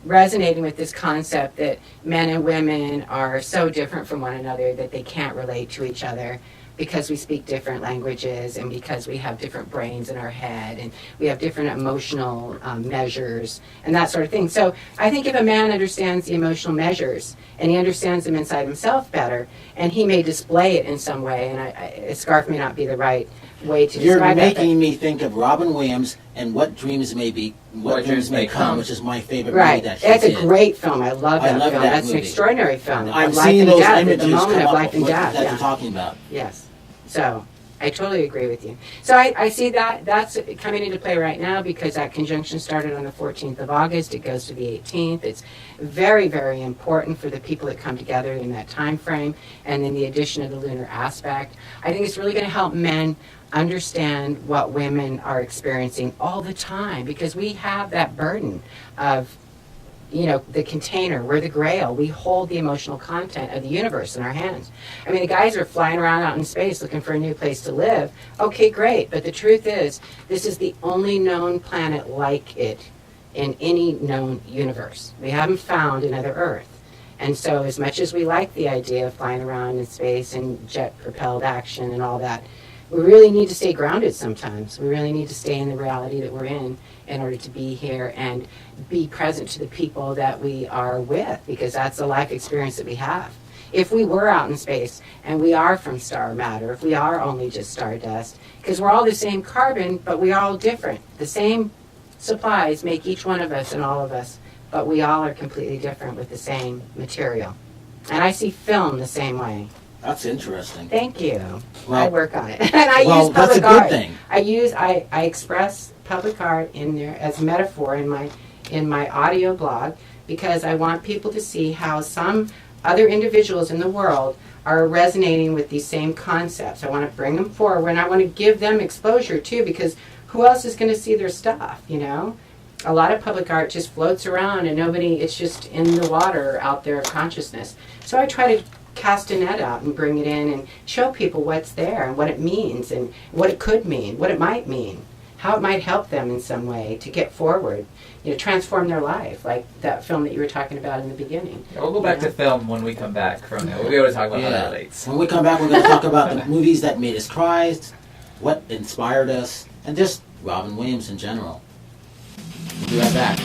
resonating with this concept that men and women are so different from one another that they can't relate to each other because we speak different languages and because we have different brains in our head and we have different emotional measures and that sort of thing. So I think if a man understands the emotional measures and he understands them inside himself better, and he may display it in some way, and a scarf may not be the right way to You're describe that. making me think of Robin Williams and What Dreams May Be, What Dreams May Come, which is my favorite movie Right. that she That's did. a great film. I love that film. that That's an movie. extraordinary film. I'm Of life seeing and those death, at images the moment come of up life and death. that Yeah. you're talking about. Yes. So I totally agree with you. So I see that's coming into play right now because that conjunction started on the 14th of August. It goes to the 18th. It's very, very important for the people that come together in that time frame. And then the addition of the lunar aspect. I think it's really going to help men understand what women are experiencing all the time because we have that burden of, you know, the container. We're the grail. We hold the emotional content of the universe in our hands. I mean, the guys are flying around out in space looking for a new place to live. Okay, great. But the truth is, this is the only known planet like it in any known universe. We haven't found another Earth. And so as much as we like the idea of flying around in space and jet-propelled action and all that, we really need to stay grounded sometimes. We really need to stay in the reality that we're in order to be here and be present to the people that we are with, because that's the life experience that we have. If we were out in space and we are from star matter, if we are only just stardust, because we're all the same carbon, but we are all different. The same supplies make each one of us and all of us, but we all are completely different with the same material. And I see film the same way. That's interesting. Thank you. Well, I work on it. And I well, use that's a public good art. thing. I express public art in there as metaphor in my audio blog because I want people to see how some other individuals in the world are resonating with these same concepts. I want to bring them forward and I want to give them exposure too, because who else is going to see their stuff, you know? A lot of public art just floats around and it's just in the water out there of consciousness. So I try to cast a net out and bring it in and show people what's there and what it means and what it could mean, what it might mean, how it might help them in some way to get forward, you know, transform their life, like that film that you were talking about in the beginning. We'll go back to film when we come back from there. We'll be able to talk about how that relates. When we come back, we're going to talk about the movies that made us cry, what inspired us, and just Robin Williams in general. We'll be right back.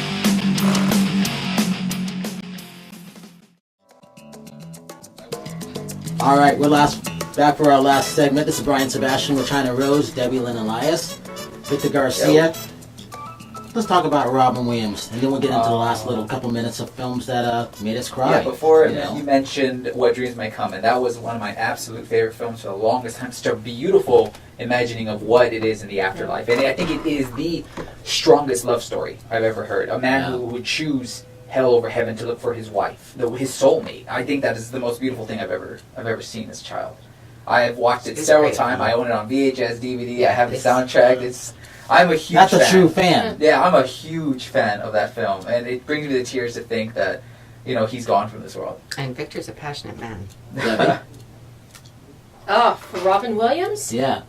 All right, we're back for our last segment. This is Brian Sebastian with China Rose, Debbie Lynn Elias, Victor Garcia. Yep. Let's talk about Robin Williams, and then we'll get into the last little couple minutes of films that made us cry. Yeah, before you know. you mentioned What Dreams May Come, and that was one of my absolute favorite films for the longest time. Such a beautiful imagining of what it is in the afterlife. And I think it is the strongest love story I've ever heard. A man who would choose hell over heaven to look for his wife, his soulmate. I think that is the most beautiful thing I've ever seen as a child. I have watched it several times. I own it on VHS, DVD. I have the soundtrack. I'm a huge fan. That's a true fan. Yeah, I'm a huge fan of that film, and it brings me to tears to think that, he's gone from this world. And Victor's a passionate man. For Robin Williams? Yeah.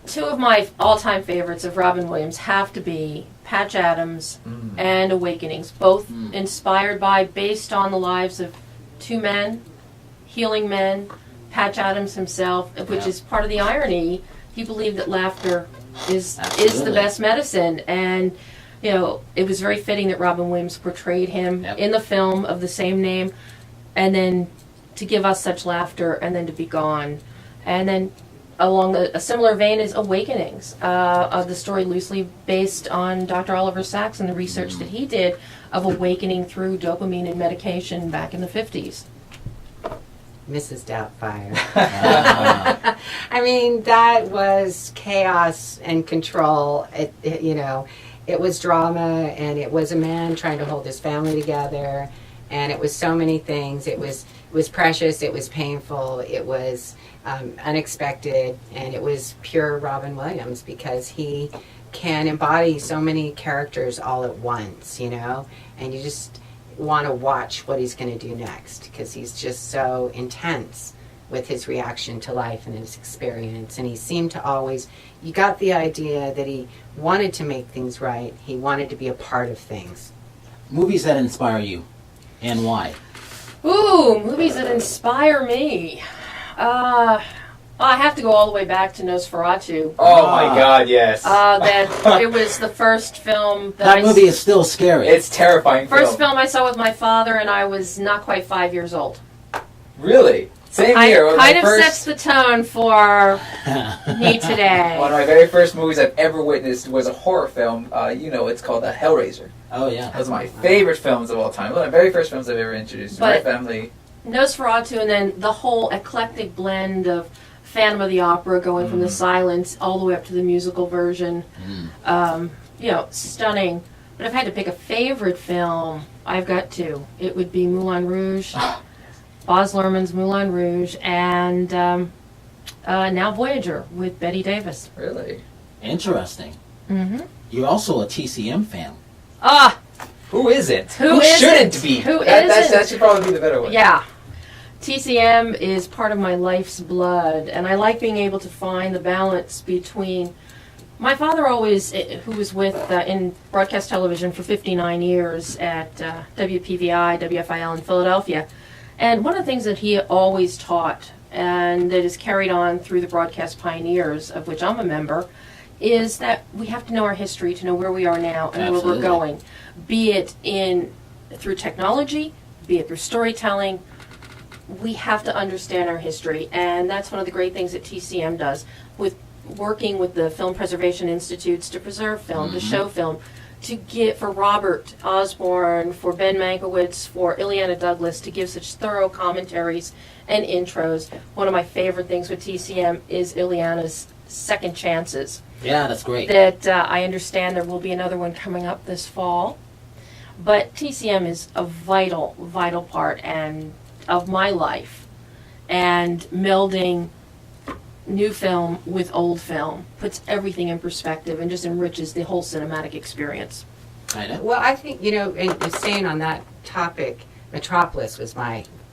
Two of my all-time favorites of Robin Williams have to be Patch Adams and Awakenings, both inspired by, based on the lives of two men, healing men. Patch Adams himself, which is part of the irony, he believed that laughter is the best medicine, and it was very fitting that Robin Williams portrayed him in the film of the same name, and then to give us such laughter, and then to be gone. And then along a similar vein is Awakenings, of the story loosely based on Dr. Oliver Sacks and the research that he did of awakening through dopamine and medication back in the 50s. Mrs. Doubtfire. I mean, that was chaos and control. It was drama, and it was a man trying to hold his family together, and it was so many things. It was precious, it was painful, it was unexpected, and it was pure Robin Williams, because he can embody so many characters all at once, and you just want to watch what he's going to do next, because he's just so intense with his reaction to life and his experience. And he seemed to always, you got the idea that he wanted to make things right. He wanted to be a part of things. Movies that inspire you, and why? Ooh, movies that inspire me. I have to go all the way back to Nosferatu. Oh my God, yes. That it was the first film that movie is still scary. It's terrifying. First film I saw with my father, and I was not quite 5 years old. Really? Same here. Kind of sets the tone for me today. One of my very first movies I've ever witnessed was a horror film. It's called Hellraiser. Oh yeah. That was my favorite films of all time. One of the very first films I've ever introduced to my family. Nosferatu, and then the whole eclectic blend of Phantom of the Opera, going from the silence all the way up to the musical version. Stunning. But if I had to pick a favorite film, I've got two. It would be Moulin Rouge, Baz Luhrmann's Moulin Rouge, and now Voyager with Bette Davis. Really? Interesting. Mm-hmm. You're also a TCM fan. Who isn't? Who shouldn't be? That should probably be the better one. Yeah. TCM is part of my life's blood, and I like being able to find the balance between my father always, who was with in broadcast television for 59 years at WPVI, WFIL in Philadelphia, and one of the things that he always taught, and that is carried on through the broadcast pioneers, of which I'm a member, is that we have to know our history to know where we are now and where we're going, be it through technology, be it through storytelling. We have to understand our history, and that's one of the great things that TCM does, with working with the Film Preservation Institutes to preserve film, to show film, for Robert Osborne, for Ben Mankiewicz, for Ileana Douglas, to give such thorough commentaries and intros. One of my favorite things with TCM is Ileana's Second Chances. Yeah, that's great. That I understand there will be another one coming up this fall. But TCM is a vital, vital part of my life, and melding new film with old film puts everything in perspective and just enriches the whole cinematic experience. I know. Well, I think, and staying on that topic, Metropolis was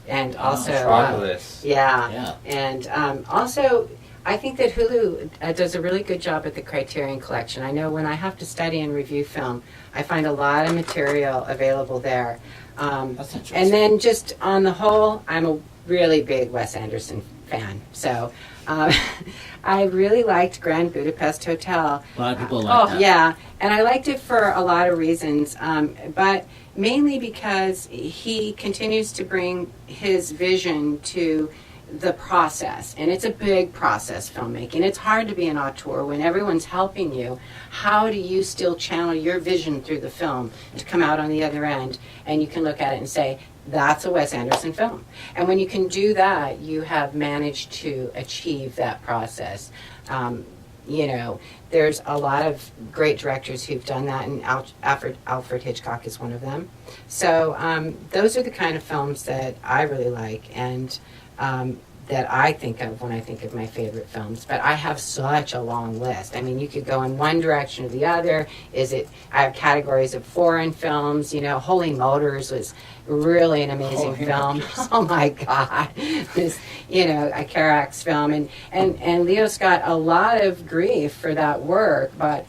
and also Metropolis. Yeah. And also, I think that Hulu does a really good job at the Criterion Collection. I know when I have to study and review film, I find a lot of material available there. That's interesting. And then just on the whole, I'm a really big Wes Anderson fan. So I really liked Grand Budapest Hotel. A lot of people like that. Yeah, and I liked it for a lot of reasons, but mainly because he continues to bring his vision to the process, and it's a big process, filmmaking. It's hard to be an auteur when everyone's helping you. How do you still channel your vision through the film to come out on the other end, and you can look at it and say, that's a Wes Anderson film. And when you can do that, you have managed to achieve that process. you know, there's a lot of great directors who've done that, and Alfred Hitchcock is one of them. So those are the kind of films that I really like, and that I think of when I think of my favorite films. But I have such a long list. I mean, you could go in one direction or the other. I have categories of foreign films. You know, Holy Motors was really an amazing film. Oh my God. It was, you know, a Kerouac's film. And Leo's got a lot of grief for that work, but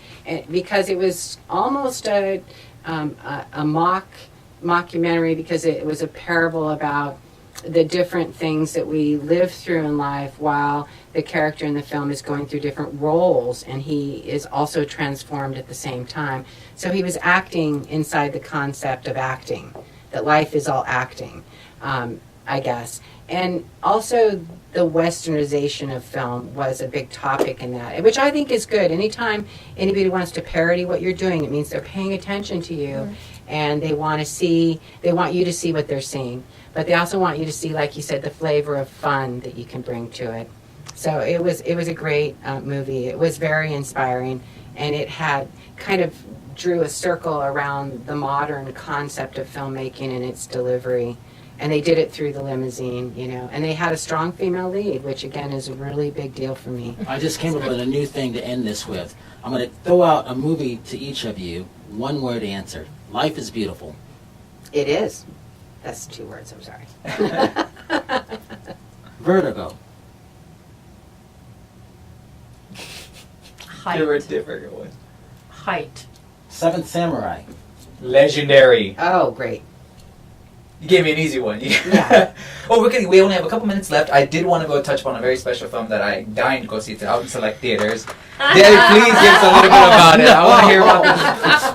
because it was almost a mockumentary, because it was a parable about the different things that we live through in life while the character in the film is going through different roles, and he is also transformed at the same time. So he was acting inside the concept of acting, that life is all acting, I guess. And also the westernization of film was a big topic in that, which I think is good. Anytime anybody wants to parody what you're doing, it means they're paying attention to you, and they want you to see what they're seeing. But they also want you to see, like you said, the flavor of fun that you can bring to it. So it was a great movie. It was very inspiring, and it had kind of drew a circle around the modern concept of filmmaking and its delivery. And they did it through the limousine, you know. And they had a strong female lead, which again is a really big deal for me. I just came up with a new thing to end this with. I'm going to throw out a movie to each of you. One word answer. Life is beautiful. It is. That's 2 words, I'm sorry. Vertigo. Height. There were different ones. Height. Seventh Samurai. Legendary. Oh, great. You gave me an easy one. Yeah. Oh, we only have a couple minutes left. I did want to go touch upon a very special film that I dying to go see. It's out in select theaters. Debbie, please give us a little bit about it. I want to hear about this.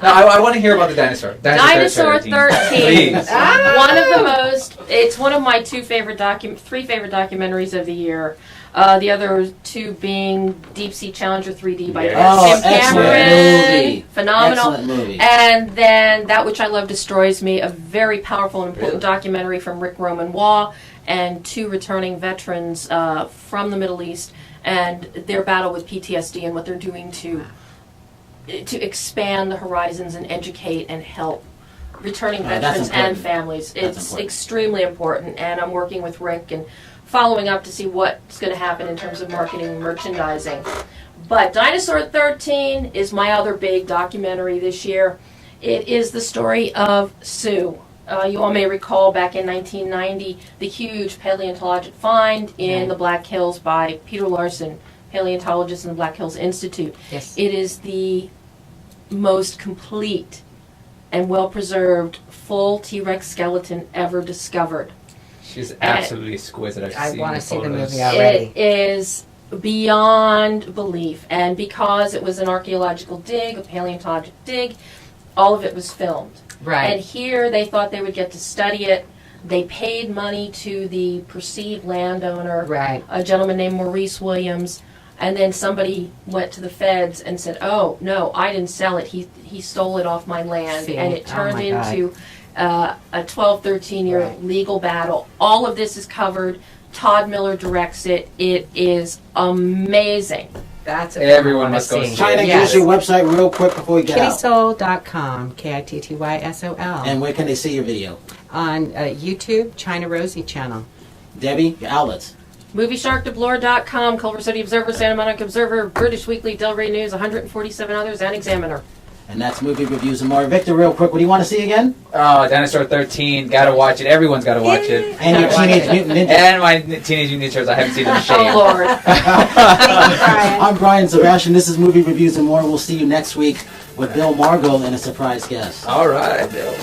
No, I want to hear about the dinosaur. Dinosaur 13. Please. One of the most. It's one of my 3 favorite documentaries of the year. The other 2 being Deep Sea Challenger 3D by Jim Cameron. Movie. Phenomenal. Excellent movie. And then That Which I Love Destroys Me, a very powerful and important documentary from Rick Roman Waugh and 2 returning veterans from the Middle East and their battle with PTSD and what they're doing to expand the horizons and educate and help returning veterans and families. It's extremely important, and I'm working with Rick and following up to see what's going to happen in terms of marketing and merchandising. But Dinosaur 13 is my other big documentary this year. It is the story of Sue. You all may recall back in 1990 the huge paleontologic find in the Black Hills by Peter Larson, paleontologist in the Black Hills Institute. Yes. It is the most complete and well-preserved full T-Rex skeleton ever discovered. She's absolutely exquisite. I want to see the movie already. It is beyond belief, and because it was an archaeological dig, a paleontologic dig, all of it was filmed. Right. And here they thought they would get to study it. They paid money to the perceived landowner, right, a gentleman named Maurice Williams, and then somebody went to the feds and said, "Oh no, I didn't sell it. He stole it off my land," and it turned into a 12, 13-year legal battle. All of this is covered. Todd Miller directs it. It is amazing. That's everyone must go see. China, give us your website real quick before we get out. Kittysoul.com, KITTYSOL. And where can they see your video? On YouTube, China Rosie channel. Debbie, your outlets. MovieSharkDeblore.com, Culver City Observer, Santa Monica Observer, British Weekly, Delray News, 147 others, and Examiner. And that's Movie Reviews and More. Victor, real quick, what do you want to see again? Oh, Dinosaur 13. Gotta watch it. Everyone's gotta watch it. And your Teenage Mutant Ninja. And my Teenage Mutant Ninja Turtles. I haven't seen them in shame. Oh, Lord. I'm Brian Sebastian. This is Movie Reviews and More. We'll see you next week with Bill Margot and a surprise guest. All right, Bill.